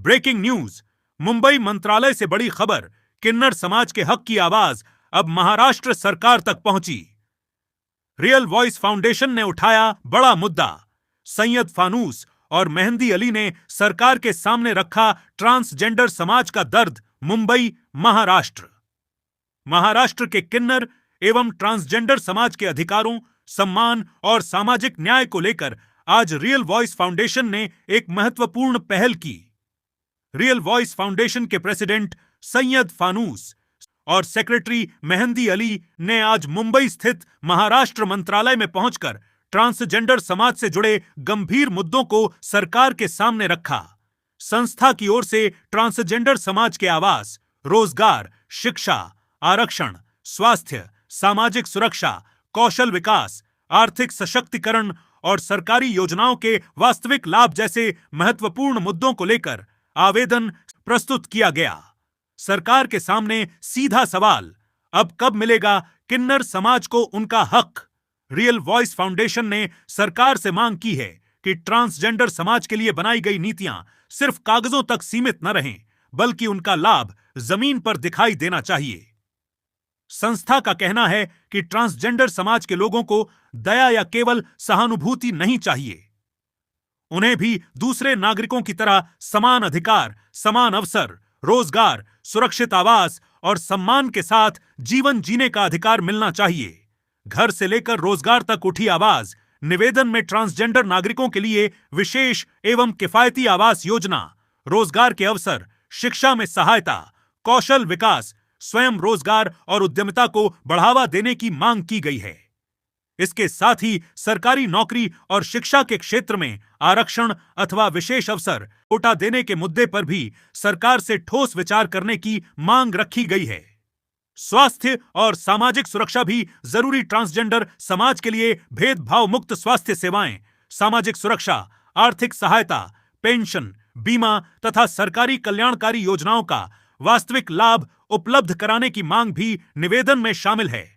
Breaking news. Mumbai मंत्रालय से बड़ी खबर, किन्नर समाज के हक की आवाज अब महाराष्ट्र सरकार तक पहुंची। रियल वॉइस फाउंडेशन ने उठाया बड़ा मुद्दा। सैयद फानूस और मेहंदी अली ने सरकार के सामने रखा ट्रांसजेंडर समाज का दर्द। मुंबई, महाराष्ट्र। महाराष्ट्र के किन्नर एवं ट्रांसजेंडर समाज के अधिकारों, सम्मान और सामाजिक न्याय को लेकर आज रियल वॉइस फाउंडेशन ने एक महत्वपूर्ण पहल की। रियल वॉइस फाउंडेशन के प्रेसिडेंट सैयद फानूस और सेक्रेटरी मेहंदी अली ने आज मुंबई स्थित महाराष्ट्र मंत्रालय में पहुंचकर ट्रांसजेंडर समाज से जुड़े गंभीर मुद्दों को सरकार के सामने रखा। संस्था की ओर से ट्रांसजेंडर समाज के आवास, रोजगार, शिक्षा, आरक्षण, स्वास्थ्य, सामाजिक सुरक्षा, कौशल विकास, आर्थिक सशक्तिकरण और सरकारी योजनाओं के वास्तविक लाभ जैसे महत्वपूर्ण मुद्दों को लेकर आवेदन प्रस्तुत किया गया। सरकार के सामने सीधा सवाल, अब कब मिलेगा किन्नर समाज को उनका हक? रियल वॉइस फाउंडेशन ने सरकार से मांग की है कि ट्रांसजेंडर समाज के लिए बनाई गई नीतियां सिर्फ कागजों तक सीमित न रहें, बल्कि उनका लाभ जमीन पर दिखाई देना चाहिए। संस्था का कहना है कि ट्रांसजेंडर समाज के लोगों को दया या केवल सहानुभूति नहीं चाहिए। उन्हें भी दूसरे नागरिकों की तरह समान अधिकार, समान अवसर, रोजगार, सुरक्षित आवास और सम्मान के साथ जीवन जीने का अधिकार मिलना चाहिए। घर से लेकर रोजगार तक उठी आवाज। निवेदन में ट्रांसजेंडर नागरिकों के लिए विशेष एवं किफायती आवास योजना, रोजगार के अवसर, शिक्षा में सहायता, कौशल विकास, स्वयं रोजगार और उद्यमिता को बढ़ावा देने की मांग की गई है। इसके साथ ही सरकारी नौकरी और शिक्षा के क्षेत्र में आरक्षण अथवा विशेष अवसर, कोटा देने के मुद्दे पर भी सरकार से ठोस विचार करने की मांग रखी गई है। स्वास्थ्य और सामाजिक सुरक्षा भी जरूरी। ट्रांसजेंडर समाज के लिए भेदभाव मुक्त स्वास्थ्य सेवाएं, सामाजिक सुरक्षा, आर्थिक सहायता, पेंशन, बीमा तथा सरकारी कल्याणकारी योजनाओं का वास्तविक लाभ उपलब्ध कराने की मांग भी निवेदन में शामिल है।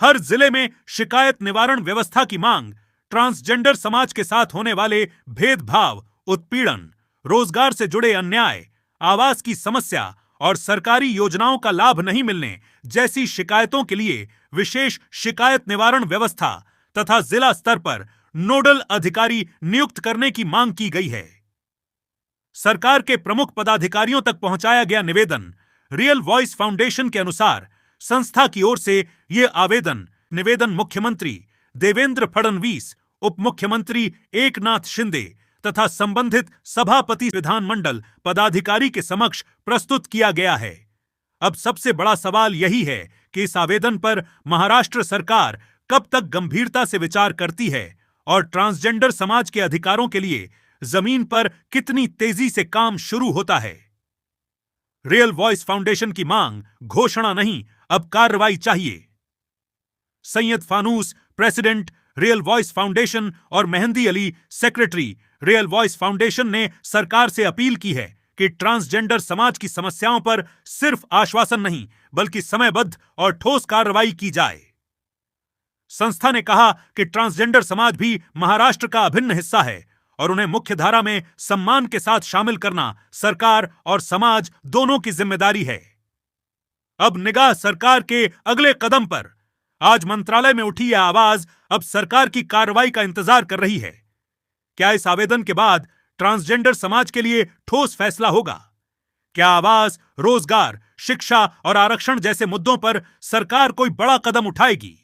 हर जिले में शिकायत निवारण व्यवस्था की मांग। ट्रांसजेंडर समाज के साथ होने वाले भेदभाव, उत्पीड़न, रोजगार से जुड़े अन्याय, आवास की समस्या और सरकारी योजनाओं का लाभ नहीं मिलने जैसी शिकायतों के लिए विशेष शिकायत निवारण व्यवस्था तथा जिला स्तर पर नोडल अधिकारी नियुक्त करने की मांग की गई है। सरकार के प्रमुख पदाधिकारियों तक पहुंचाया गया निवेदन। रियल वॉइस फाउंडेशन के अनुसार संस्था की ओर से यह निवेदन मुख्यमंत्री देवेंद्र फडणवीस, उप मुख्यमंत्री एकनाथ शिंदे तथा संबंधित सभापति विधानमंडल पदाधिकारी के समक्ष प्रस्तुत किया गया है। अब सबसे बड़ा सवाल यही है कि इस आवेदन पर महाराष्ट्र सरकार कब तक गंभीरता से विचार करती है और ट्रांसजेंडर समाज के अधिकारों के लिए जमीन पर कितनी तेजी से काम शुरू होता है। रियल वॉइस फाउंडेशन की मांग घोषणा नहीं, अब कार्रवाई चाहिए। Syed Fanoos, president, real voice foundation और Mehndi Ali, secretary, real voice foundation ने सरकार से अपील की है कि ट्रांसजेंडर समाज की समस्याओं पर सिर्फ आश्वासन नहीं, बल्कि समयबद्ध और ठोस कार्रवाई की जाए। संस्था ने कहा कि ट्रांसजेंडर समाज भी महाराष्ट्र का अभिन्न हिस्सा है और उन्हें मुख्यधारा में सम्मान के साथ शामिल करना सरकार और समाज दोनों की जिम्मेदारी है। अब निगाह सरकार के अगले कदम पर। आज मंत्रालय में उठी यह आवाज अब सरकार की कार्रवाई का इंतजार कर रही है। क्या इस आवेदन के बाद ट्रांसजेंडर समाज के लिए ठोस फैसला होगा? क्या आवास, रोजगार, शिक्षा और आरक्षण जैसे मुद्दों पर सरकार कोई बड़ा कदम उठाएगी?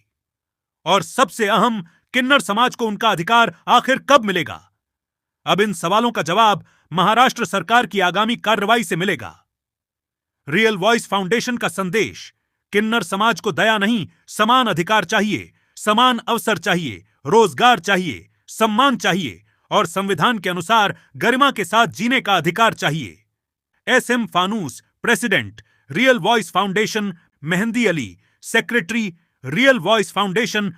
और सबसे अहम, किन्नर समाज को उनका अधिकार आखिर कब मिलेगा? अब इन सवालों का जवाब महाराष्ट्र सरकार की आगामी कार्रवाई से मिलेगा। रियल वॉइस फाउंडेशन का संदेश, किन्नर समाज को दया नहीं, समान अधिकार चाहिए, समान अवसर चाहिए, रोजगार चाहिए, सम्मान चाहिए और संविधान के अनुसार गरिमा के साथ जीने का अधिकार चाहिए। SM Fanoos, president, real voice foundation, Mehndi Ali, secretary, real voice foundation,